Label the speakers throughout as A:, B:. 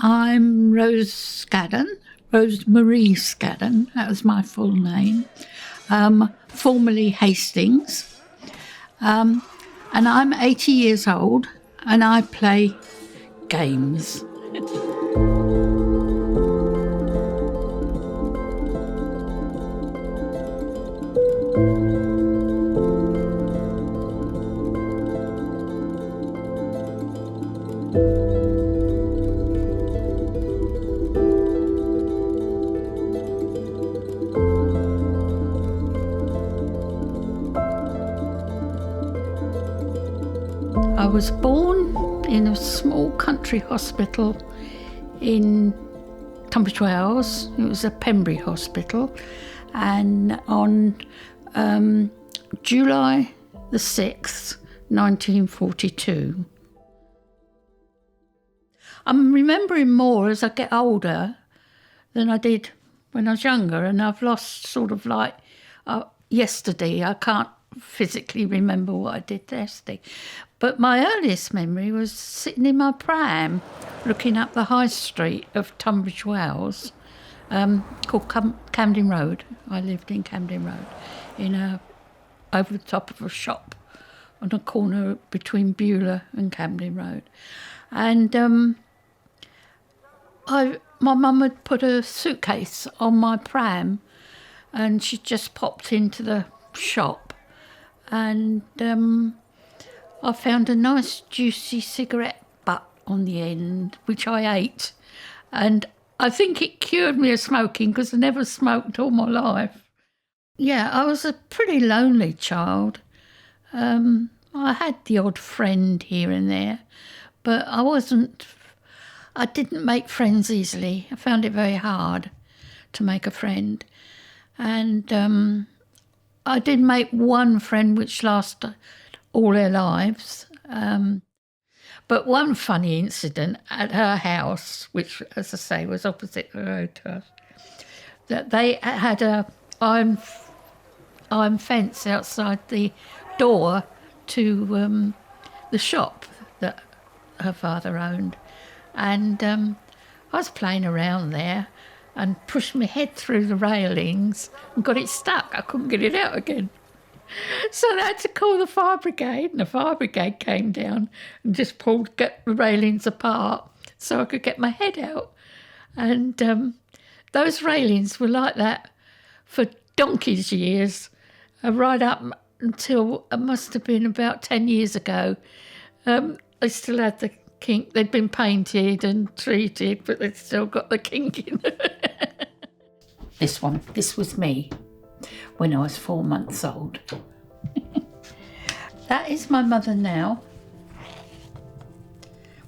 A: I'm Rose Scadden, Rose Marie Scadden, that was my full name, formerly Hastings. And I'm 80 years old and I play games. I was born in a small country hospital in Tunbridge Wells. It was a Pembury hospital, and on July the 6th, 1942. I'm remembering more as I get older than I did when I was younger, and I've lost sort of like yesterday. I can't physically remember what I did yesterday. But my earliest memory was sitting in my pram looking up the high street of Tunbridge Wells, called Camden Road. I lived in Camden Road, over the top of a shop on a corner between Beulah and Camden Road. And my mum had put a suitcase on my pram and she just popped into the shop, and I found a nice juicy cigarette butt on the end, which I ate. And I think it cured me of smoking because I never smoked all my life. Yeah, I was a pretty lonely child. I had the odd friend here and there, but I didn't make friends easily. I found it very hard to make a friend. And I did make one friend which lasted all their lives. But one funny incident at her house, which, as I say, was opposite the road to us, that they had a iron fence outside the door to the shop that her father owned. And I was playing around there and pushed my head through the railings and got it stuck. I couldn't get it out again. So I had to call the fire brigade, and the fire brigade came down and just get the railings apart so I could get my head out. And those railings were like that for donkey's years, right up until it must have been about 10 years ago. They still had the kink. They'd been painted and treated, but they'd still got the kink in it. This was me when I was 4 months old. That is my mother now.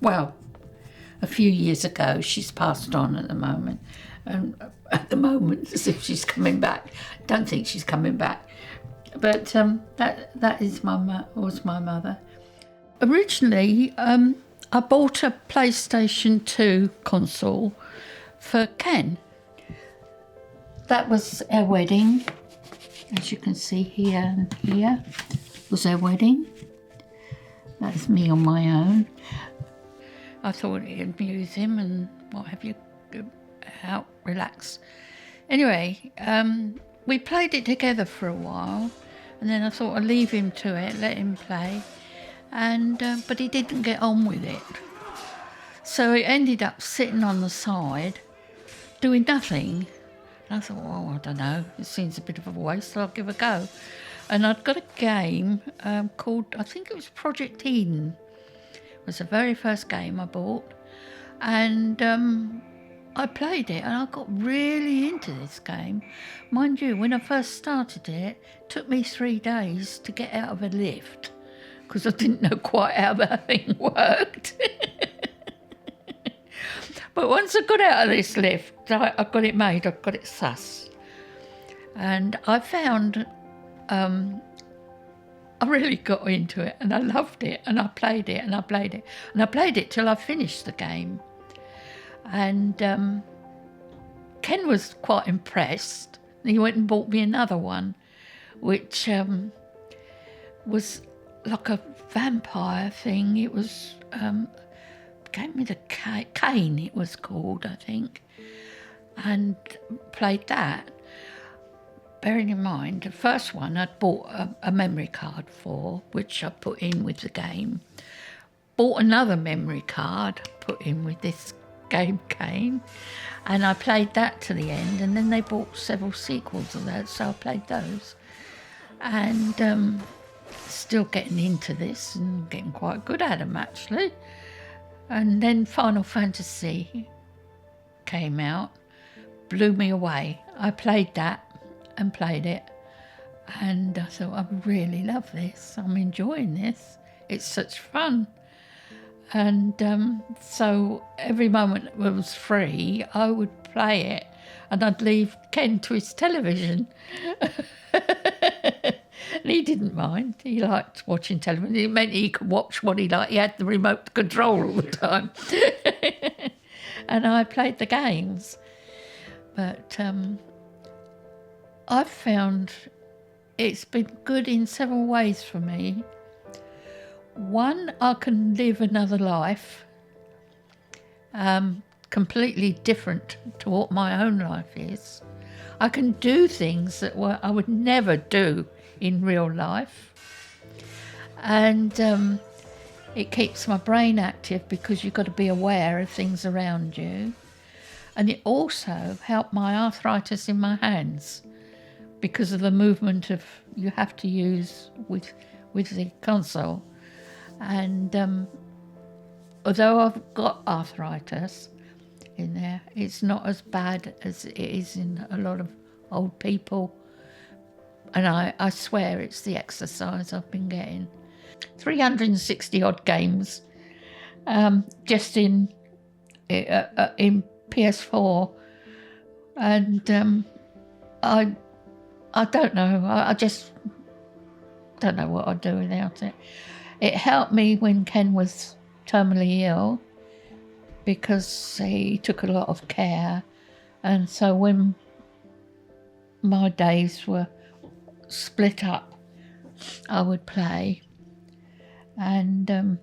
A: Well, a few years ago, she's passed on at the moment. And at the moment, as if she's coming back. Don't think she's coming back. But that was my mother. Originally, I bought a PlayStation 2 console for Ken. That was our wedding. As you can see here and here was our wedding. That's me on my own. I thought it'd amuse him and what have you, out, relax. Anyway, we played it together for a while, and then I thought I'd leave him to it, let him play. And but he didn't get on with it. So he ended up sitting on the side, doing nothing. And I thought, well, I don't know, it seems a bit of a waste, I'll give it a go. And I'd got a game called, I think it was Project Eden. It was the very first game I bought. And I played it and I got really into this game. Mind you, when I first started it took me 3 days to get out of a lift because I didn't know quite how that thing worked. But once I got out of this lift, I got it made, I got it sus. And I found I really got into it and I loved it and I played it and I played it. And I played it till I finished the game. And Ken was quite impressed. He went and bought me another one, which was like a vampire thing. It was gave me the cane, it was called, I think, and played that. Bearing in mind, the first one I'd bought a memory card for, which I put in with the game. Bought another memory card, put in with this game cane, and I played that to the end, and then they bought several sequels of that, so I played those. And still getting into this and getting quite good at them, actually. And then Final Fantasy came out, blew me away. I played that and played it, and I thought, I really love this, I'm enjoying this, it's such fun. And so every moment it was free, I would play it, and I'd leave Ken to his television. And he didn't mind, he liked watching television. It meant he could watch what he liked, he had the remote control all the time. And I played the games. But I've found it's been good in several ways for me. One, I can live another life, completely different to what my own life is. I can do things that I would never do in real life. And it keeps my brain active because you've got to be aware of things around you. And it also helped my arthritis in my hands, because of the movement you have to use with the console. And although I've got arthritis in there, it's not as bad as it is in a lot of old people. And I swear it's the exercise I've been getting. 360 odd games, just in PS4, and I don't know. I just don't know what I'd do without it. It helped me when Ken was terminally ill, because he took a lot of care, and so when my days were split up, I would play, and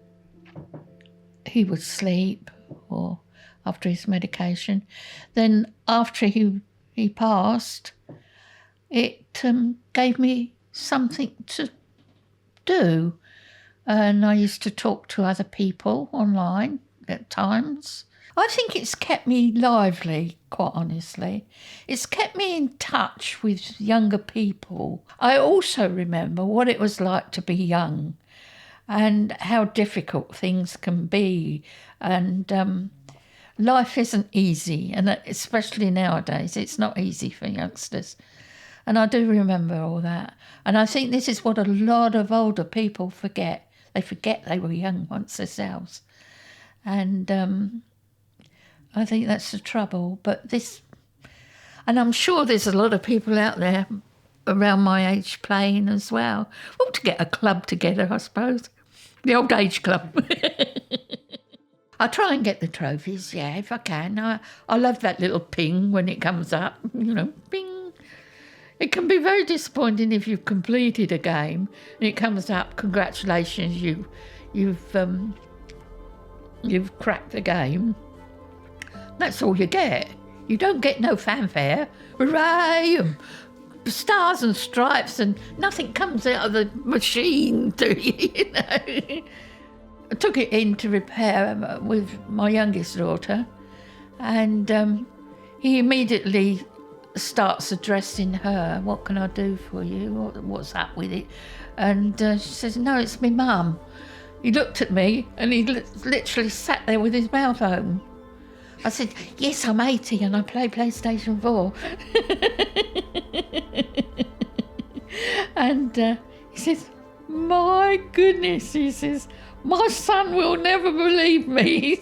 A: he would sleep, or after his medication. Then after he passed, it gave me something to do. And I used to talk to other people online at times. I think it's kept me lively, quite honestly. It's kept me in touch with younger people. I also remember what it was like to be young and how difficult things can be. And life isn't easy, and especially nowadays, it's not easy for youngsters. And I do remember all that. And I think this is what a lot of older people forget. They forget they were young once themselves. And I think that's the trouble. And I'm sure there's a lot of people out there around my age playing as well. We ought to get a club together, I suppose. The old age club. I try and get the trophies, yeah, if I can. I love that little ping when it comes up, ping. It can be very disappointing if you've completed a game and it comes up, congratulations, you've cracked the game. That's all you get. You don't get no fanfare. Hooray! And stars and stripes, and nothing comes out of the machine to you, I took it in to repair with my youngest daughter, and he immediately starts addressing her. What can I do for you? What's up with it? And she says, no, it's me mum. He looked at me and he literally sat there with his mouth open. I said, yes, I'm 80 and I play PlayStation 4. And he says, my goodness, he says, my son will never believe me.